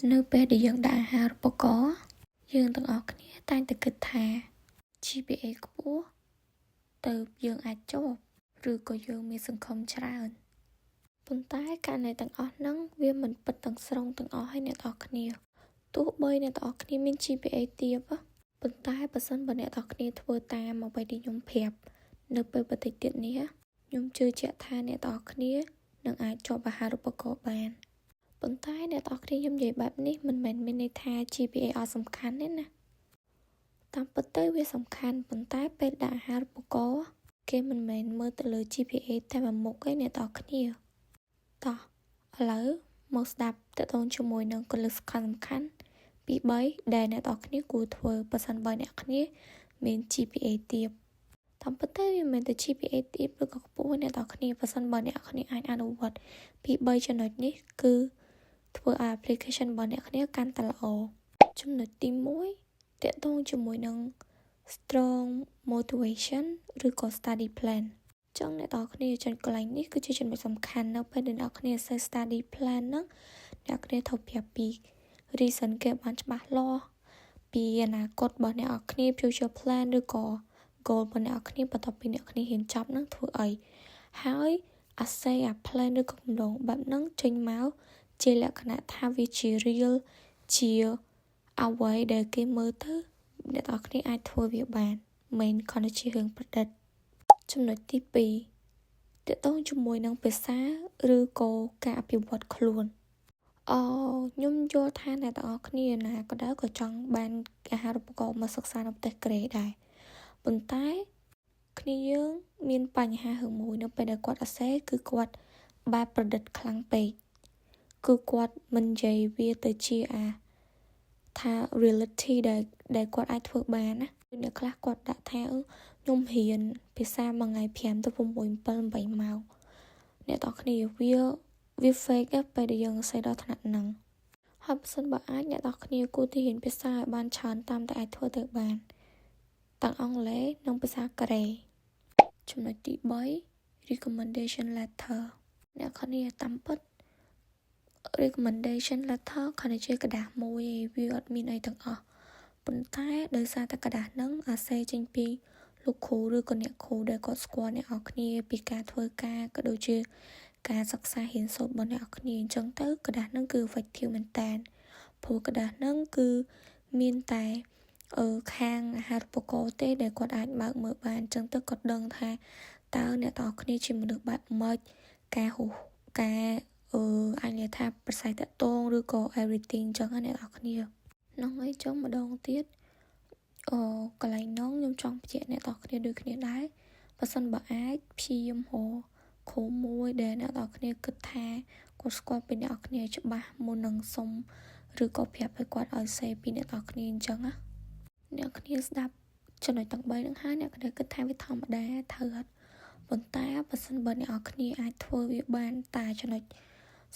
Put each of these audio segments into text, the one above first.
នៅពេលដែលយើងដាក់អាហារូបករណ៍យើងទាំងអស់គ្នាតែងតែគិតថា GPA ខ្ពស់ទៅយើងអាចជាប់ឬក៏យើងមានសង្ឃឹមច្រើនប៉ុន្តែករណីទាំងអស់ហ្នឹងវាមិនពិតទាំងស្រុងទាំងអស់ហើយអ្នកទាំងអស់គ្នាទោះបីអ្នកទាំងអស់គ្នាមាន GPA ទាបប៉ុន្តែបើសិនបើអ្នកទាំងអស់គ្នាធ្វើតាមអ្វីដែលខ្ញុំប្រាប់នៅពេលបន្តិចទៀតនេះខ្ញុំជឿជាក់ថាអ្នកទាំងអស់គ្នានឹងអាចជាប់អាហារូបករណ៍បានប៉ុន្តែអ្នកទាំងអស់គ្នាខ្ញុំនិយាយបែបនេះមិនមែនមានន័យថា GPA អត់សំខាន់ទេណាតាមពិតទៅវាសំខាន់ប៉ុន្តែពេលដាក់អាហារូបករណ៍គេមិនមែនមើលទៅលើ GPA តែមួយមុខទេអ្នកទាំងអស់គ្នាតោះឥឡូវមកស្ដាប់តទៅជាមួយនឹងគន្លឹះសំខាន់ពី3ដែលអ្នកទាំងអស់គ្នាគួរធ្វើបើសិនបើអ្នកគ្នាមាន GPA ទាបតាមពិតទៅវាមិនមែនតែ GPA ទាបឬក៏ខ្ពស់អ្នកទាំងអស់គ្នាបើសិនបើអ្នកគ្នាអាចអនុវត្តពី3ចំណុចនេះគឺធ្វើឲ្យ application របស់អ្នកគ្នាកាន់តែល្អចំណុចទី1ទាក់ទងជាមួយនឹង strong motivation ឬក៏ study plan ចឹងអ្នកទាំងអស់គ្នាចំណុចកន្លែងនេះគឺជាចំណុចសំខាន់នៅពេលដែលអ្នកគ្នាសេ study plan ហ្នឹងអ្នកគ្នាត្រូវប្រាប់ពី reason គេបានច្បាស់លាស់ពីអនាគតរបស់អ្នកគ្នា future plan ឬក៏ goal របស់អ្នកគ្នាបន្ទាប់ពីអ្នកគ្នាហ៊ានចប់នឹងធ្វើអីហើយអាសេអា plan ឬក៏គម្រោងបែបហ្នឹងចេញមកជាលក្ខណៈថាវាជា real ជាអ្វីដែលគេមើលទៅអ្នកទាំងអស់គ្នាអាចធ្វើវាបានមិនគ្រាន់តែជារឿងប្រឌិតចំណុចទី2ទាក់ទងជាមួយនឹងភាសាឬក៏ការអភិវឌ្ឍខ្លួនខ្ញុំយល់ថាអ្នកទាំងអស់គ្នាណាក៏ដោយក៏ចង់បានអាហារូបករណ៍មកសិក្សានៅប្រទេសកូរ៉េដែរប៉ុន្តែគ្នាយើងមានបញ្ហារឿងមួយនៅពេលដែលគាត់អាសេគឺគាត់បែបប្រឌិតខ្លាំងពេកគឺគាត់មិននិយាយវាទៅជាថា reality ដែលគាត់អាចធ្វើបានណាអ្នកខ្លះគាត់ដាក់ថាខ្ញុំរៀនភាសាមួយថ្ងៃ5ទៅ6 7 8ម៉ោងអ្នកទាំងគ្នាវា fake ពេលដែលយើងសរសេរដល់ថ្នាក់ហ្នឹងហើយបើសិនបើអាចអ្នកទាំងគ្នាគួរតែរៀនភាសាឲ្យបានច្រើនតាមតែអាចធ្វើទៅបានទាំងអង់គ្លេសនិងភាសាកូរ៉េចំណុចទី3 recommendation letter អ្នកគ្នាតាមពិត recommendation letter គ្រាន់តែជាกระดาษមួយឯងវាអត់មានអីទាំងអស់ប៉ុន្តែដោយសារតែกระดาษហ្នឹងអាសេចេញពីលោកគ្រូឬក៏អ្នកគ្រូដែលគាត់ស្គាល់អ្នកនរគ្នាពីការធ្វើការក៏ដូចជាការសិក្សារៀនសូត្ររបស់អ្នកនរគ្នាអញ្ចឹងទៅกระดาษហ្នឹងគឺ effective មែនតើព្រោះกระดาษហ្នឹងគឺមានតែខាងអាហារូបករណ៍ទេដែលគាត់អាចបើកមើលបានអញ្ចឹងទៅគាត់ដឹងថាតើអ្នកនរគ្នាជាមនុស្សបែបម៉េចការអាចនិយាយថាប្រស័យតាក់ទងឬក៏ everything អញ្ចឹងអ្នកនរគ្នានោះអីចុងម្ដងទៀតកន្លែងនោះខ្ញុំចង់បញ្ជាក់អ្នកនរគ្នាដូចគ្នាដែរបើសិនបើអាចព្យាយាមរកគ្រូមួយដែលអ្នកនរគ្នាគិតថាគាត់ស្គាល់ពីអ្នកនរគ្នាច្បាស់មុននឹងសុំឬក៏ប្រាប់ឲ្យគាត់ឲ្យសេពីអ្នកនរគ្នាអញ្ចឹងណាអ្នកគ្នាស្ដាប់ចំណុចទាំង3ហ្នឹងហើយអ្នកគ្នាគិតថាវាធម្មតាត្រូវអត់ប៉ុន្តែបើសិនបើអ្នកនរគ្នាអាចធ្វើវាបានតែចំណុច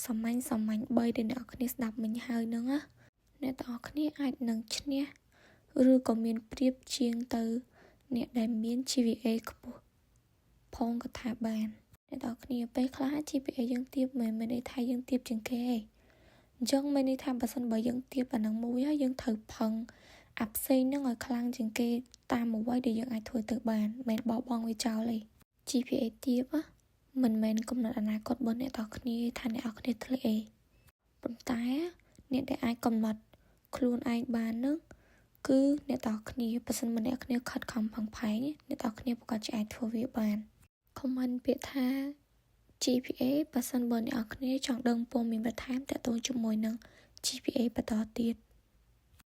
សាមញ្ញ3ដែលអ្នកនរគ្នាស្ដាប់មិញហើយហ្នឹងណាអ្នកទាំងអស់គ្នាអាចនឹងឈ្នះឬក៏មានប្រៀបជាងទៅអ្នកដែលមាន GPA ខ្ពស់ផងក៏ថាបានអ្នកទាំងអស់គ្នាពេលខ្លះ GPA យើងទាបមិនមែនន័យថាយើងទាបជាងគេទេអញ្ចឹងមានន័យថាបើសិនបើយើងទាបអានឹងមួយហើយយើងត្រូវផឹងអាផ្សេងហ្នឹងឲ្យខ្លាំងជាងគេតាមអ្វីដែលយើងអាចធ្វើទៅបានមិនបោះបង់វាចោលទេ GPA ទាបមិនមែនកំណត់អនាគតរបស់អ្នកទាំងគ្នាថាអ្នកទាំងគ្នាធ្លាក់ទេប៉ុន្តែអ្នកដែលអាចកំណត់ខ្លួនឯងបាននោះគឺអ្នកទាំងគ្នាបើសិនមកអ្នកគ្នាខិតខំប្រឹងប្រែងអ្នកទាំងគ្នាប្រកាសជាអាចធ្វើវាបាន comment ពាក្យថា GPA បើសិនបើអ្នកគ្នាចង់ដឹងព័ត៌មានបន្ថែមទាក់ទងជាមួយនឹង GPA បន្តទៀត